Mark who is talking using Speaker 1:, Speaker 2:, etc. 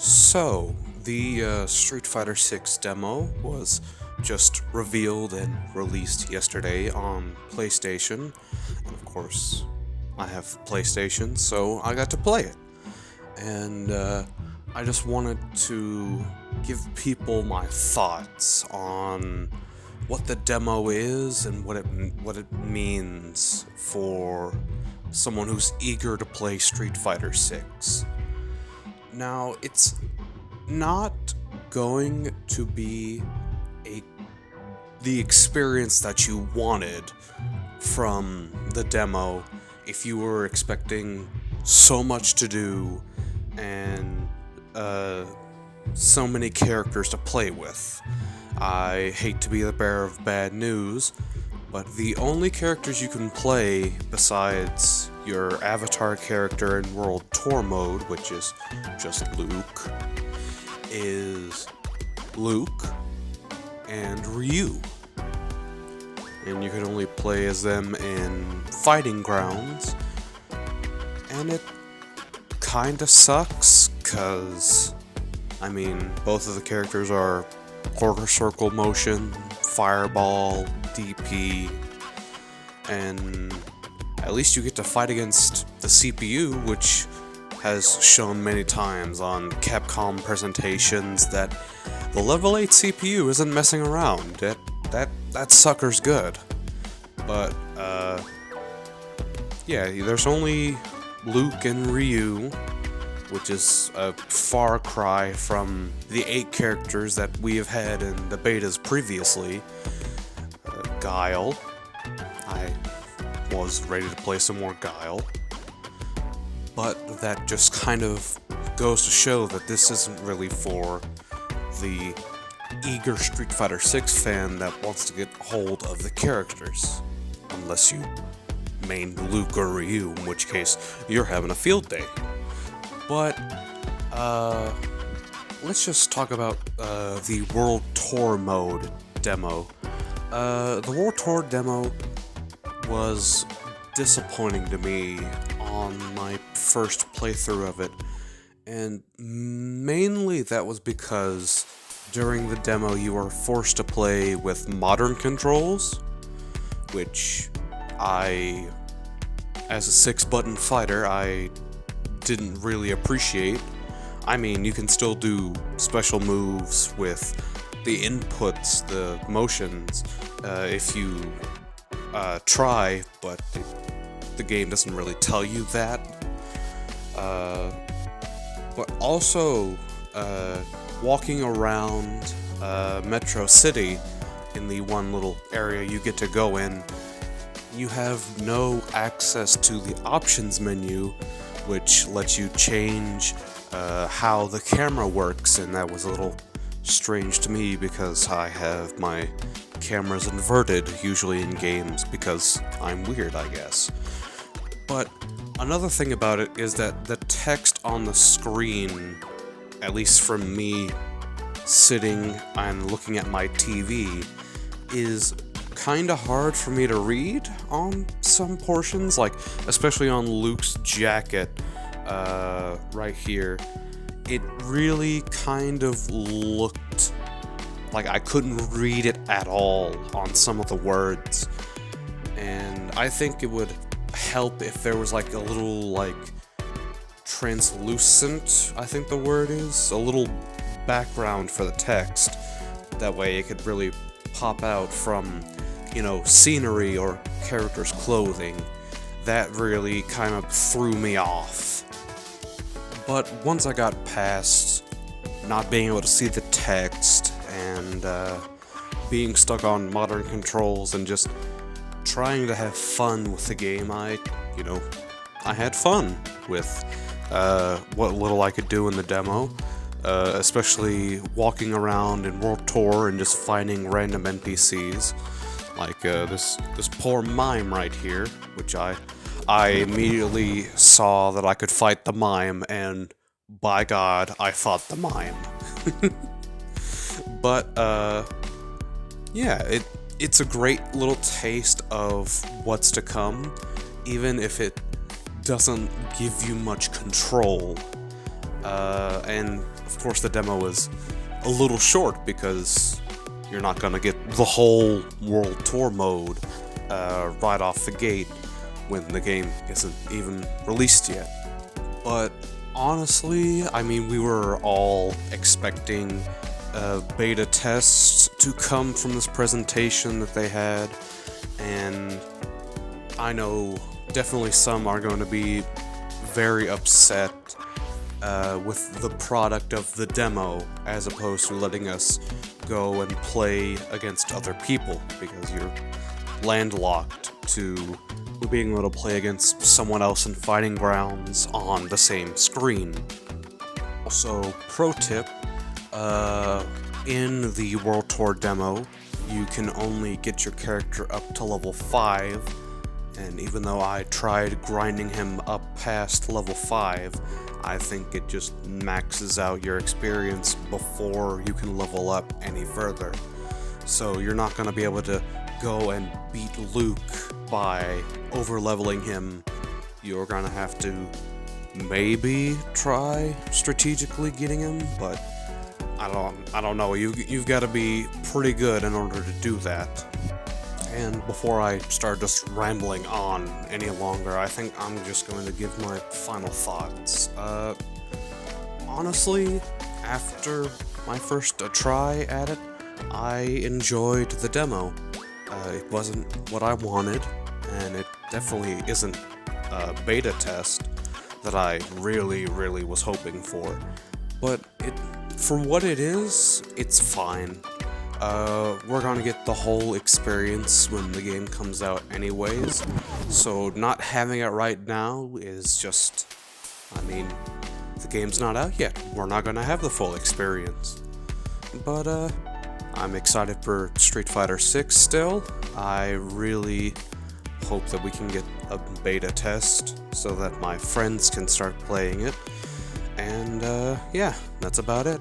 Speaker 1: So, the Street Fighter 6 demo was just revealed and released yesterday on PlayStation. And of course, I have PlayStation, so I got to play it. And I just wanted to give people my thoughts on what the demo is and what it means for someone who's eager to play Street Fighter 6. Now, it's not going to be a the experience that you wanted from the demo if you were expecting so much to do and so many characters to play with. I hate to be the bearer of bad news, but the only characters you can play besides your avatar character in World Tour mode, which is just Luke, is Luke and Ryu. And you can only play as them in fighting grounds. And it kinda sucks, cause, both of the characters are quarter circle motion, fireball, DP, and at least you get to fight against the CPU, which has shown many times on Capcom presentations that the level 8 CPU isn't messing around. That sucker's good. But, yeah, there's only Luke and Ryu, which is a far cry from the 8 characters that we have had in the betas previously. Guile. I was ready to play some more Guile. But that just kind of goes to show that this isn't really for the eager Street Fighter 6 fan that wants to get hold of the characters. Unless you main Luke or Ryu, in which case you're having a field day. But, let's just talk about the World Tour mode demo. The World Tour demo was disappointing to me on my first playthrough of it, and mainly that was because during the demo you were forced to play with modern controls, which as a 6-button fighter, I didn't really appreciate. You can still do special moves with the inputs, the motions, if you try, but the game doesn't really tell you that. But also, walking around Metro City in the one little area you get to go in, you have no access to the options menu, which lets you change how the camera works, and that was a little strange to me because I have my cameras inverted usually in games because I'm weird, I guess. But another thing about it is that the text on the screen, at least from me sitting and looking at my TV, is kinda hard for me to read on some portions, like especially on Luke's jacket right here. It really kind of looked like I couldn't read it at all on some of the words, and I think it would help if there was like a little translucent, I think the word is, a little background for the text. That way it could really pop out from, scenery or characters' clothing. That really kind of threw me off. But once I got past not being able to see the text and being stuck on modern controls and just trying to have fun with the game, I had fun with what little I could do in the demo, especially walking around in World Tour and just finding random NPCs, like this poor mime right here, which I immediately saw that I could fight the mime, and by God, I fought the mime. But yeah, it's a great little taste of what's to come, even if it doesn't give you much control. And of course the demo is a little short because you're not gonna get the whole World Tour mode right off the gate when the game isn't even released yet. But honestly, I mean, we were all expecting a beta test to come from this presentation that they had, and I know definitely some are going to be very upset with the product of the demo as opposed to letting us go and play against other people, because you're landlocked to being able to play against someone else in Fighting Grounds on the same screen. Also, pro tip, in the World Tour demo, you can only get your character up to level 5, and even though I tried grinding him up past level 5, I think it just maxes out your experience before you can level up any further. So you're not going to be able to go and beat Luke by over-leveling him. You're going to have to maybe try strategically getting him, but I don't know. You've got to be pretty good in order to do that. And before I start just rambling on any longer, I think I'm just going to give my final thoughts. Honestly, after my first try at it, I enjoyed the demo. It wasn't what I wanted, and it definitely isn't a beta test that I really was hoping for. But for what it is, it's fine. We're gonna get the whole experience when the game comes out anyways, so not having it right now is just, I mean, the game's not out yet. We're not gonna have the full experience. But, I'm excited for Street Fighter 6 still. I really hope that we can get a beta test so that my friends can start playing it. And, yeah, that's about it.